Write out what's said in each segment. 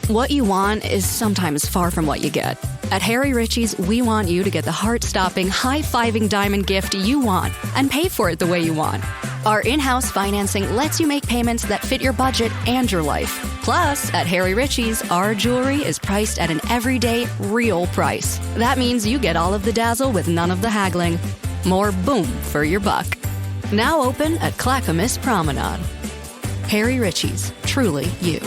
What you want is sometimes far from what you get. At Harry Ritchie's, we want you to get the heart-stopping, high-fiving diamond gift you want and pay for it the way you want. Our in-house financing lets you make payments that fit your budget and your life. Plus, at Harry Ritchie's, our jewelry is priced at an everyday, real price. That means you get all of the dazzle with none of the haggling. More boom for your buck. Now open at Clackamas Promenade. Harry Ritchie's, truly you.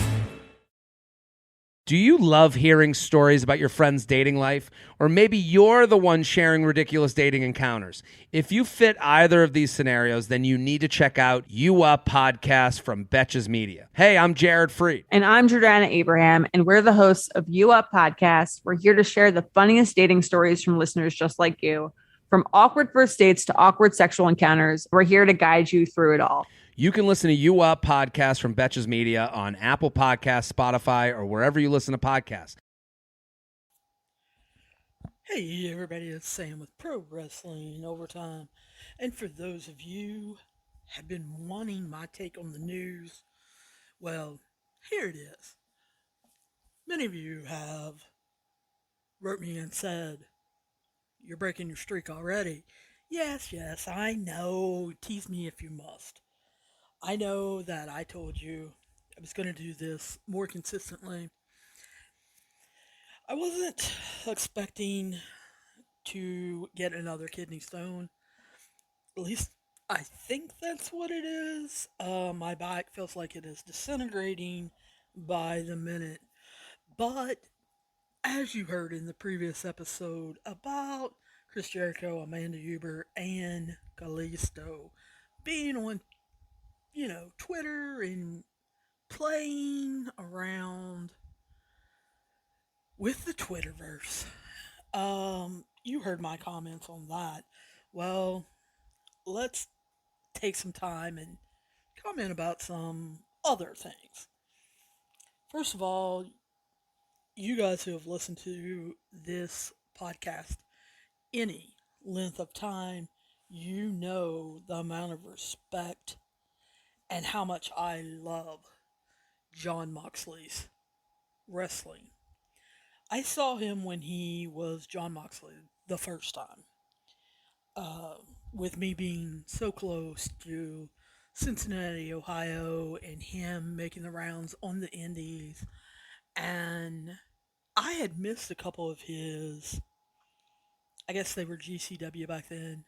Do you love hearing stories about your friend's dating life? Or maybe you're the one sharing ridiculous dating encounters. If you fit either of these scenarios, then you need to check out You Up Podcast from Betches Media. Hey, I'm Jared Freed. And I'm Jordana Abraham, and we're the hosts of You Up Podcast. We're here to share the funniest dating stories from listeners just like you. From awkward first dates to awkward sexual encounters, we're here to guide you through it all. You can listen to You Up Podcast from Betches Media on Apple Podcasts, Spotify, or wherever you listen to podcasts. Hey everybody, it's Sam with Pro Wrestling Overtime. And for those of you who have been wanting my take on the news, well, here it is. Many of you have wrote me and said, "You're breaking your streak already." Yes, I know. Tease me if you must. I know that I told you I was going to do this more consistently. I wasn't expecting to get another kidney stone. At least I think that's what it is. My back feels like it is disintegrating by the minute. But as you heard in the previous episode about Chris Jericho, Amanda Huber, and Kalisto being on Twitter and playing around with the Twitterverse. You heard my comments on that. Well, let's take some time and comment about some other things. First of all, you guys who have listened to this podcast any length of time, you know the amount of respect and how much I love Jon Moxley's wrestling. I saw him when he was Jon Moxley the first time. With me being so close to Cincinnati, Ohio, and him making the rounds on the indies. And I had missed a couple of his, I guess they were GCW back then,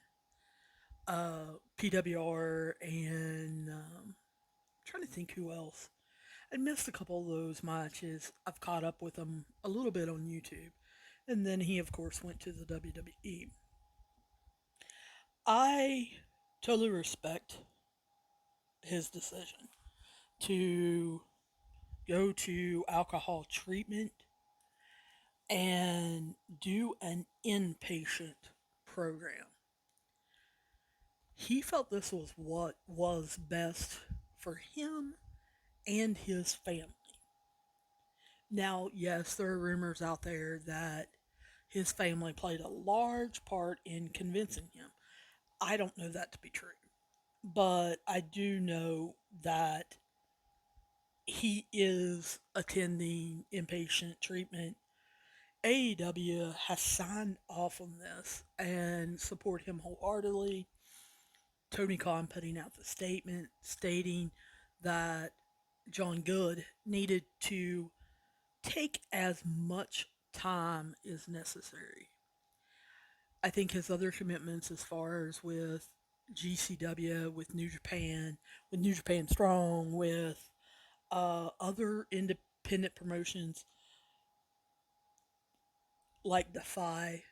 PWR, and trying to think who else. I missed a couple of those matches. I've caught up with him a little bit on YouTube. And then he, of course, went to the WWE. I totally respect his decision to go to alcohol treatment and do an inpatient program. He felt this was what was best for him and his family. Now, yes, there are rumors out there that his family played a large part in convincing him. I don't know that to be true, but I do know that he is attending inpatient treatment. AEW has signed off on this and support him wholeheartedly. Tony Khan putting out the statement stating that John Good needed to take as much time as necessary. I think his other commitments as far as with GCW, with New Japan Strong, with other independent promotions like Defy.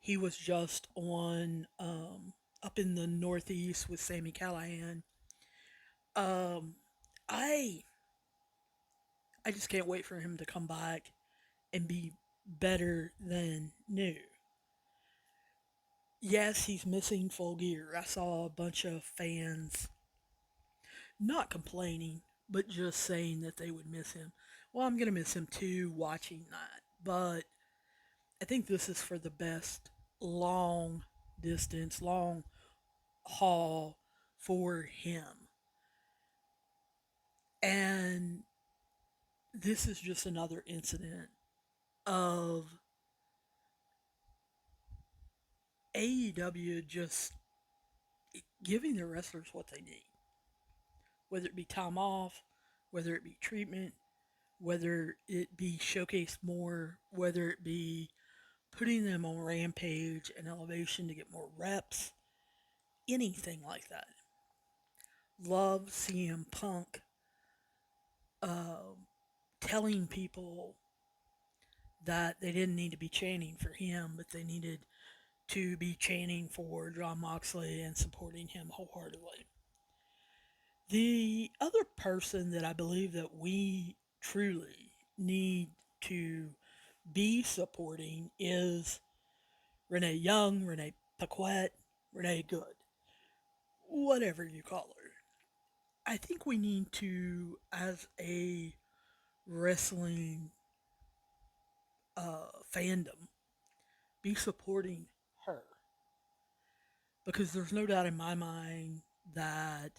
He was just on up in the Northeast with Sami Callihan. I just can't wait for him to come back and be better than new. Yes, he's missing Full Gear. I saw a bunch of fans not complaining, but just saying that they would miss him. Well, I'm going to miss him too watching that. But I think this is for the best long distance, long haul for him. And this is just another incident of AEW just giving their wrestlers what they need, whether it be time off, whether it be treatment, whether it be showcased more, whether it be putting them on Rampage and Elevation to get more reps, anything like that. Love CM Punk uh, telling people that they didn't need to be chanting for him, but they needed to be chanting for Jon Moxley and supporting him wholeheartedly. The other person that I believe that we truly need to be supporting is Renee Young, Renee Pacquette, Renee Good, whatever you call her. I think we need to, as a wrestling fandom, be supporting her. Because there's no doubt in my mind that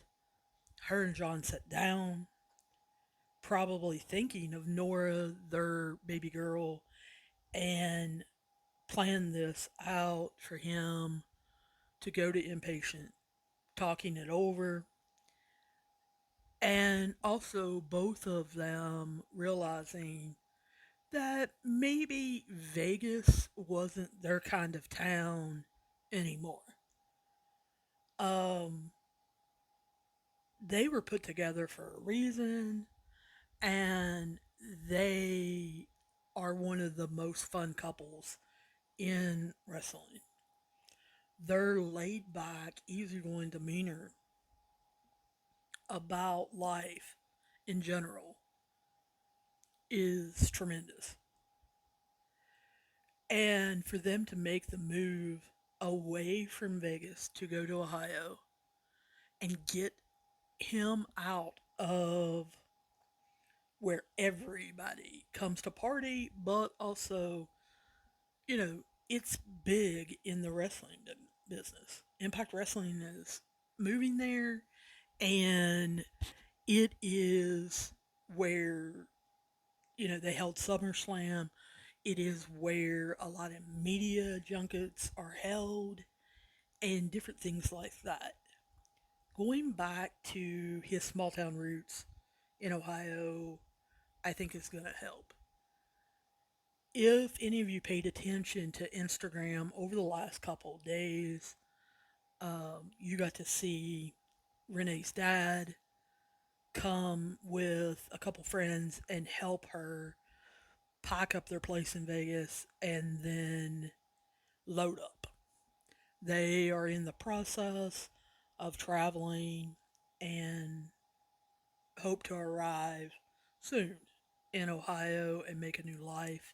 her and John sat down, probably thinking of Nora, their baby girl, and planned this out for him to go to Inpatient, talking it over. And also both of them realizing that maybe Vegas wasn't their kind of town anymore. Um, they were put together for a reason, and they are one of the most fun couples in wrestling. Their laid back, easygoing demeanor about life in general is tremendous. And for them to make the move away from Vegas to go to Ohio and get him out of where everybody comes to party, but also, it's big in the wrestling business. Impact Wrestling is moving there, and it is where, they held SummerSlam. It is where a lot of media junkets are held and different things like that. Going back to his small town roots in Ohio, I think is going to help. If any of you paid attention to Instagram over the last couple of days, you got to see Renee's dad come with a couple friends and help her pack up their place in Vegas and then load up. They are in the process of traveling and hope to arrive soon in Ohio and make a new life.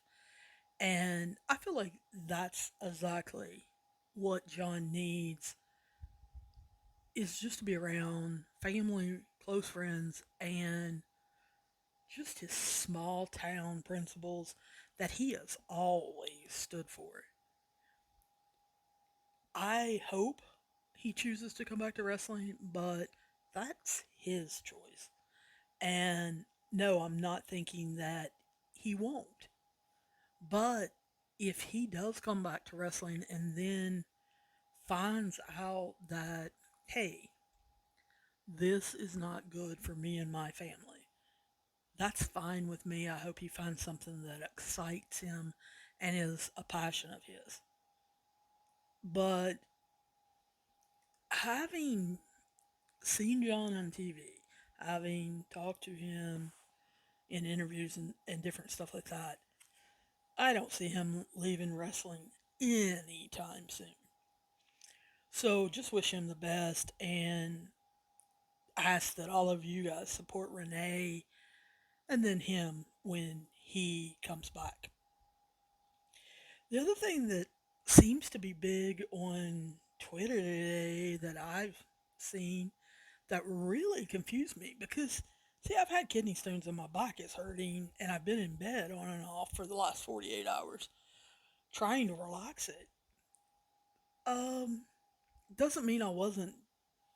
And I feel like that's exactly what John needs, is just to be around family, close friends, and just his small town principles that he has always stood for. I hope he chooses to come back to wrestling, but that's his choice. And no, I'm not thinking that he won't. But if he does come back to wrestling and then finds out that, hey, this is not good for me and my family, that's fine with me. I hope he finds something that excites him and is a passion of his. But having seen John on TV, having talked to him in interviews and different stuff like that, I don't see him leaving wrestling anytime soon. So just wish him the best and ask that all of you guys support Renee and then him when he comes back. The other thing that seems to be big on Twitter today that I've seen that really confused me, because see, I've had kidney stones and my back is hurting and I've been in bed on and off for the last 48 hours trying to relax it. Doesn't mean I wasn't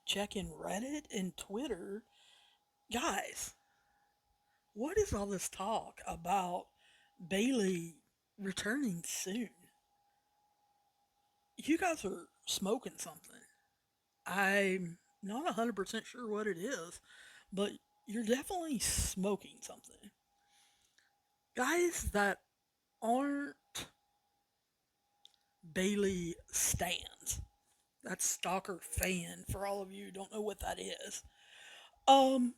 checking Reddit and Twitter. Guys, what is all this talk about Bayley returning soon? You guys are smoking something. I'm not 100% sure what it is, but you're definitely smoking something. Guys that aren't Bayley stands. That's stalker fan for all of you who don't know what that is. Um,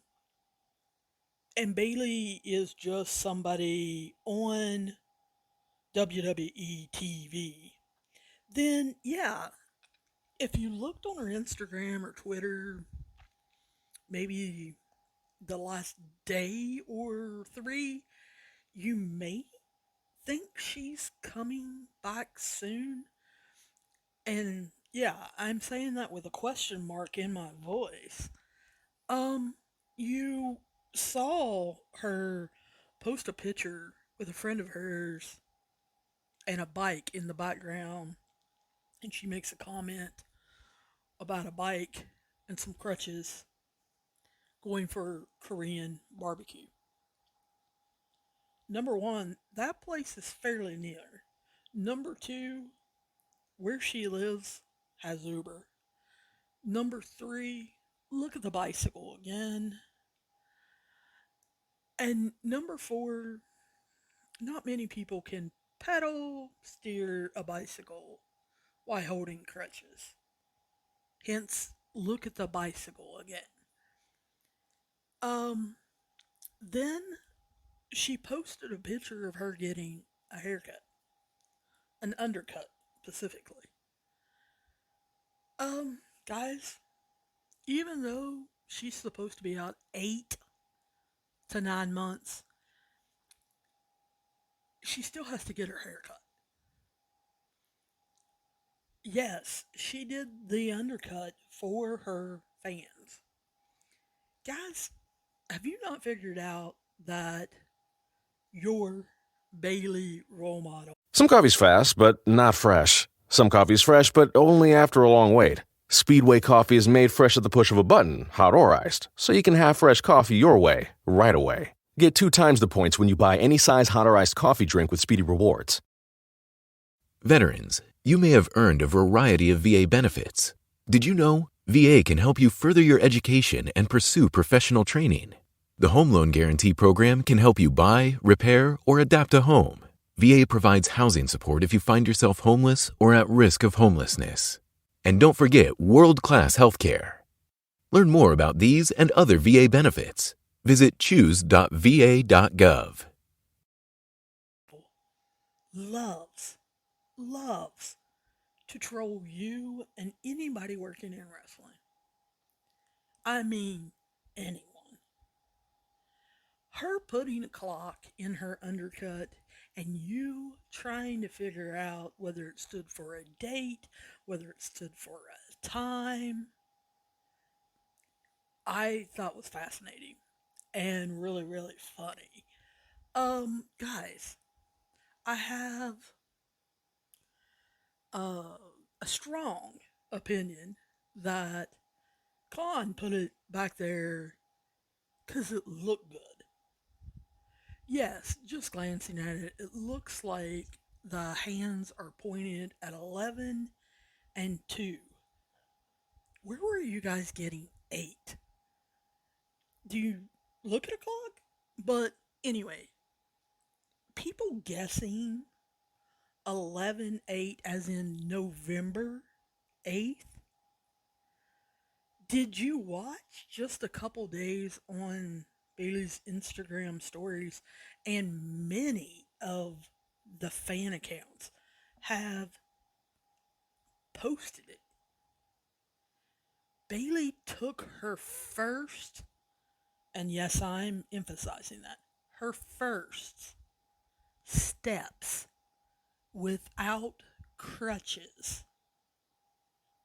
and Bayley is just somebody on WWE TV. Then, yeah, if you looked on her Instagram or Twitter, maybe the last day or three, you may think she's coming back soon. And yeah, I'm saying that with a question mark in my voice. You saw her post a picture with a friend of hers and a bike in the background, and she makes a comment about a bike and some crutches going for Korean barbecue. Number one, that place is fairly near. Number two, where she lives has Uber. Number three, look at the bicycle again. And number four, not many people can pedal, steer a bicycle while holding crutches. Hence, look at the bicycle again. Um, then she posted a picture of her getting a haircut, an undercut specifically. Guys, even though she's supposed to be out 8 to 9 months, she still has to get her haircut. Yes, she did the undercut for her fans. Guys, have you not figured out that your Bayley role model? Some coffee's fast, but not fresh. Some coffee's fresh, but only after a long wait. Speedway Coffee is made fresh at the push of a button, hot or iced, so you can have fresh coffee your way, right away. Get 2 times the points when you buy any size hot or iced coffee drink with Speedy Rewards. Veterans, you may have earned a variety of VA benefits. Did you know VA can help you further your education and pursue professional training? The Home Loan Guarantee Program can help you buy, repair, or adapt a home. VA provides housing support if you find yourself homeless or at risk of homelessness. And don't forget world-class health care. Learn more about these and other VA benefits. Visit choose.va.gov. Loves to troll you and anybody working in wrestling. I mean, anyone. Her putting a clock in her undercut and you trying to figure out whether it stood for a date, whether it stood for a time, I thought was fascinating and really, really funny. Guys, I have a strong opinion that Khan put it back there because it looked good. Yes, just glancing at it, it looks like the hands are pointed at 11 and 2. Where were you guys getting 8? Do you look at a clock? But anyway, people guessing 11/8 as in November 8th. Did you watch just a couple days on Bayley's Instagram stories? And many of the fan accounts have posted it. Bayley took her first, and yes, I'm emphasizing that, her first steps without crutches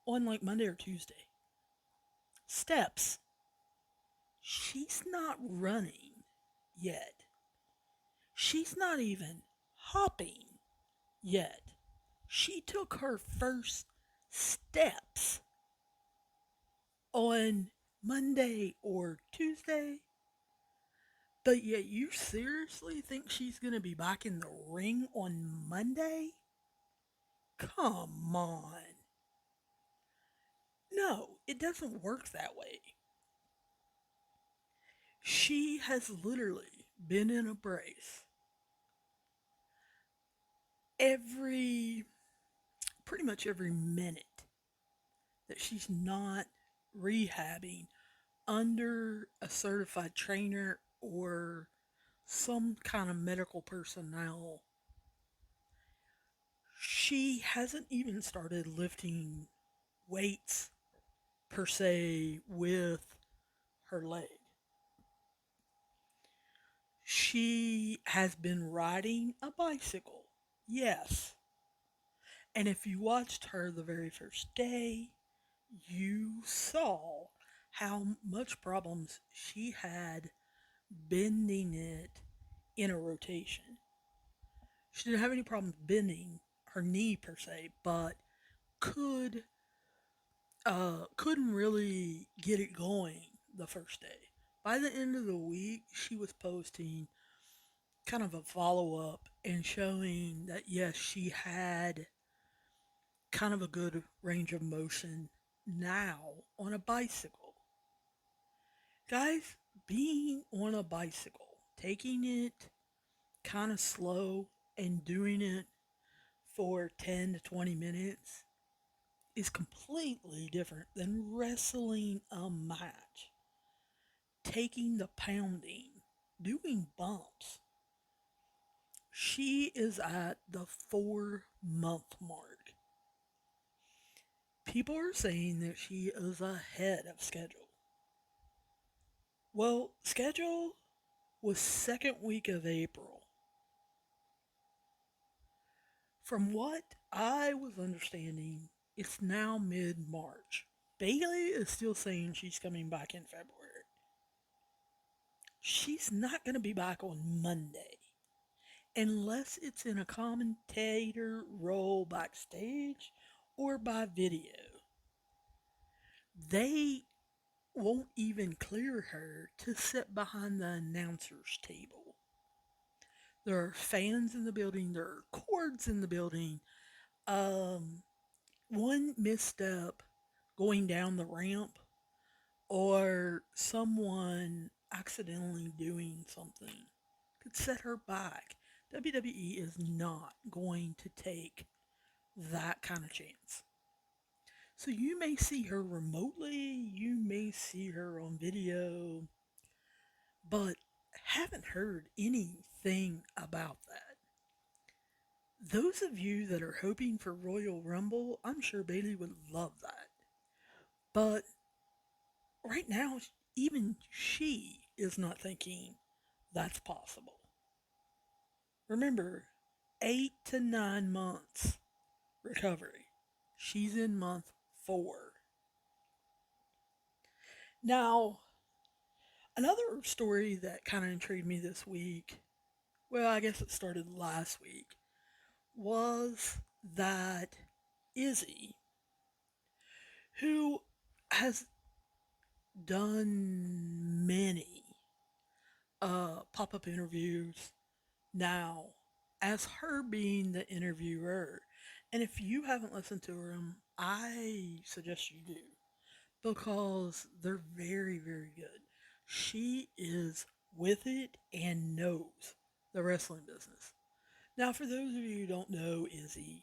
on like Monday or Tuesday. Steps. She's not running yet. She's not even hopping yet. She took her first steps on Monday or Tuesday. But yet you seriously think she's going to be back in the ring on Monday? Come on. No, it doesn't work that way. She has literally been in a brace pretty much every minute that she's not rehabbing under a certified trainer or some kind of medical personnel. She hasn't even started lifting weights per se with her leg. She has been riding a bicycle, yes. And if you watched her the very first day, you saw how much problems she had bending it in a rotation. She didn't have any problems bending her knee per se, but could couldn't really get it going the first day. By the end of the week, she was posting kind of a follow up and showing that yes, she had kind of a good range of motion now on a bicycle. Guys, being on a bicycle, taking it kind of slow and doing it for 10 to 20 minutes is completely different than wrestling a match, taking the pounding, doing bumps. She is at the 4-month mark. People are saying that she is ahead of schedule. Well, schedule was second week of April. From what I was understanding, it's now mid-March. Bayley is still saying she's coming back in February. She's not going to be back on Monday unless it's in a commentator role backstage or by video. They won't even clear her to sit behind the announcer's table. There are fans in the building, there are cords in the building. One misstep going down the ramp or someone accidentally doing something could set her back. WWE is not going to take that kind of chance. So you may see her remotely, you may see her on video, but haven't heard anything about that. Those of you that are hoping for Royal Rumble, I'm sure Bayley would love that. But right now, even she is not thinking that's possible. Remember, 8 to 9 months recovery. She's in month 4. Now, another story that kind of intrigued me this week, well, I guess it started last week, was that Izzy, who has done many pop-up interviews now as her being the interviewer. And if you haven't listened to them, I suggest you do because they're very, very good. She is with it and knows the wrestling business. Now, for those of you who don't know Izzy,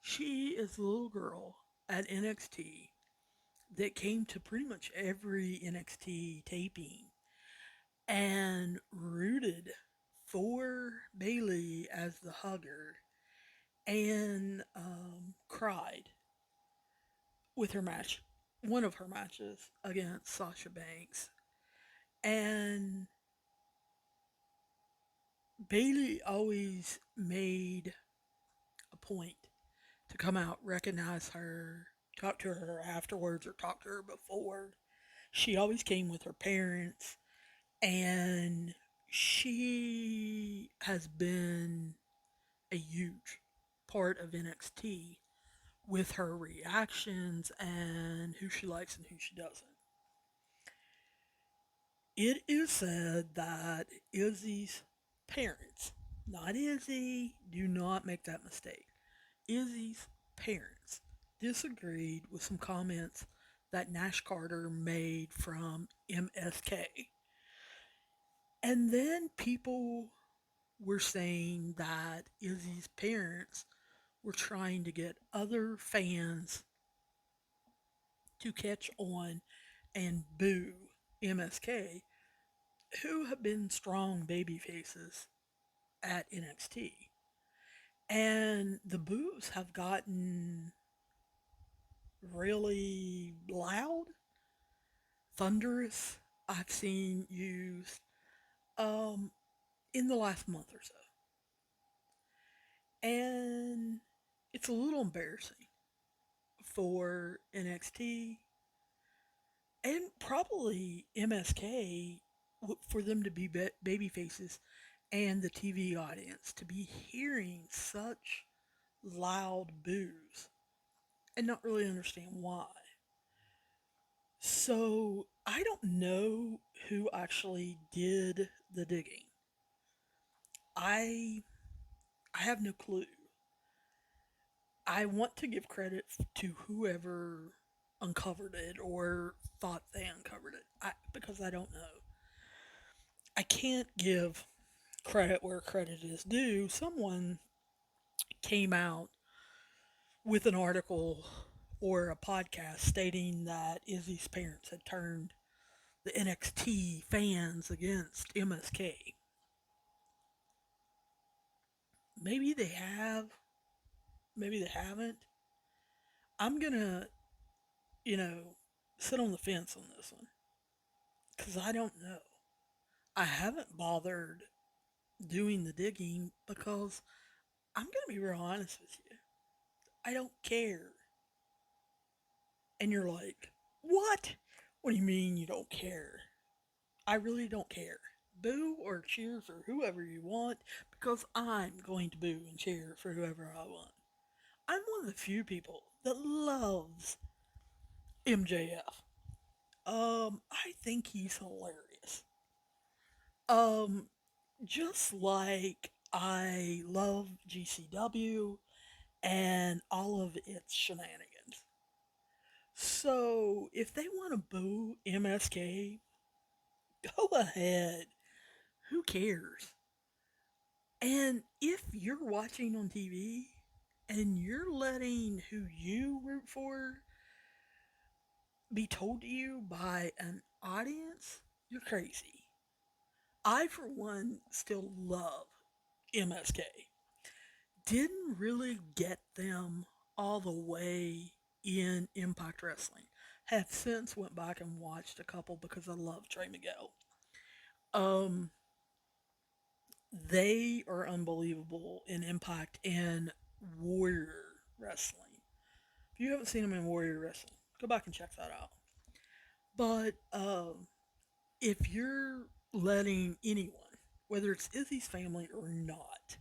she is the little girl at NXT that came to pretty much every NXT taping and rooted for Bayley as the hugger and cried with her match, one of her matches against Sasha Banks. And Bayley always made a point to come out, recognize her, talk to her afterwards or talk to her before. She always came with her parents, and she has been a huge part of NXT with her reactions and who she likes and who she doesn't. It is said that Izzy's parents, not Izzy, do not make that mistake. Izzy's parents disagreed with some comments that Nash Carter made from MSK. And then people were saying that Izzy's parents were trying to get other fans to catch on and boo MSK, who have been strong baby faces at NXT. And the boos have gotten really loud, thunderous. I've seen used in the last month or so. And it's a little embarrassing for NXT and probably MSK for them to be baby faces and the TV audience to be hearing such loud boos and not really understand why. So I don't know who actually did the digging. I have no clue. I want to give credit to whoever uncovered it or thought they uncovered it, because I don't know. I can't give credit where credit is due. Someone came out with an article or a podcast stating that Izzy's parents had turned the NXT fans against MSK. Maybe they have. Maybe they haven't. I'm gonna, sit on the fence on this one. Because I don't know. I haven't bothered doing the digging because I'm gonna be real honest with you. I don't care. And you're like, what? What do you mean you don't care? I really don't care. Boo or cheer for whoever you want because I'm going to boo and cheer for whoever I want. I'm one of the few people that loves MJF. I think he's hilarious. Just like I love GCW and all of its shenanigans. So if they want to boo MSK, go ahead. Who cares? And if you're watching on TV and you're letting who you root for be told to you by an audience, you're crazy. I, for one, still love MSK. Didn't really get them all the way in Impact Wrestling. Have since went back and watched a couple because I love Trey Miguel. They are unbelievable in Impact and Warrior Wrestling. If you haven't seen them in Warrior Wrestling, go back and check that out. But if you're letting anyone, whether it's Izzy's family or not,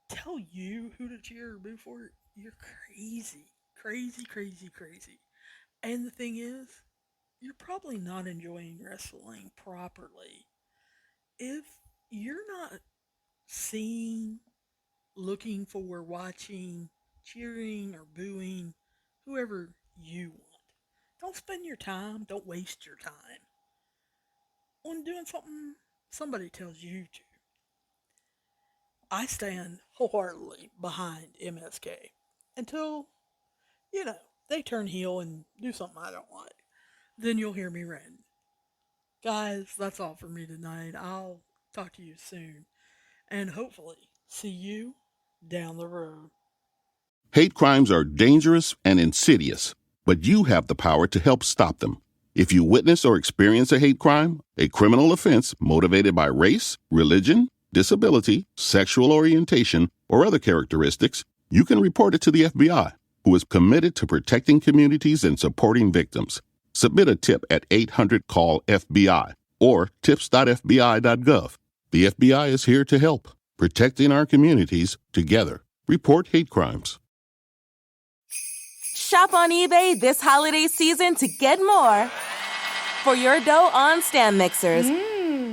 tell you who to cheer or boo for, you're crazy. Crazy, crazy, crazy. And the thing is, you're probably not enjoying wrestling properly if you're not seeing, looking for, watching, cheering, or booing whoever you want. Don't spend your time, don't waste your time on doing something somebody tells you to. I stand wholeheartedly behind MSK until, they turn heel and do something I don't like. Then you'll hear me ranting. Guys, that's all for me tonight. I'll talk to you soon. And hopefully see you down the road. Hate crimes are dangerous and insidious, but you have the power to help stop them. If you witness or experience a hate crime, a criminal offense motivated by race, religion, disability, sexual orientation, or other characteristics, you can report it to the FBI, who is committed to protecting communities and supporting victims. Submit a tip at 800-CALL-FBI or tips.fbi.gov. The FBI is here to help, protecting our communities together. Report hate crimes. Shop on eBay this holiday season to get more for your dough on stand mixers.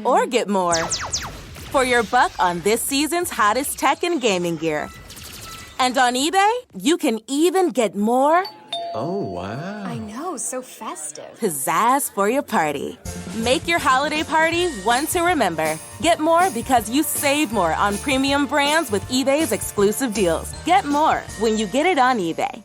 Or get more for your buck on this season's hottest tech and gaming gear. And on eBay, you can even get more. Oh, wow. I know, so festive. Pizzazz for your party. Make your holiday party one to remember. Get more because you save more on premium brands with eBay's exclusive deals. Get more when you get it on eBay.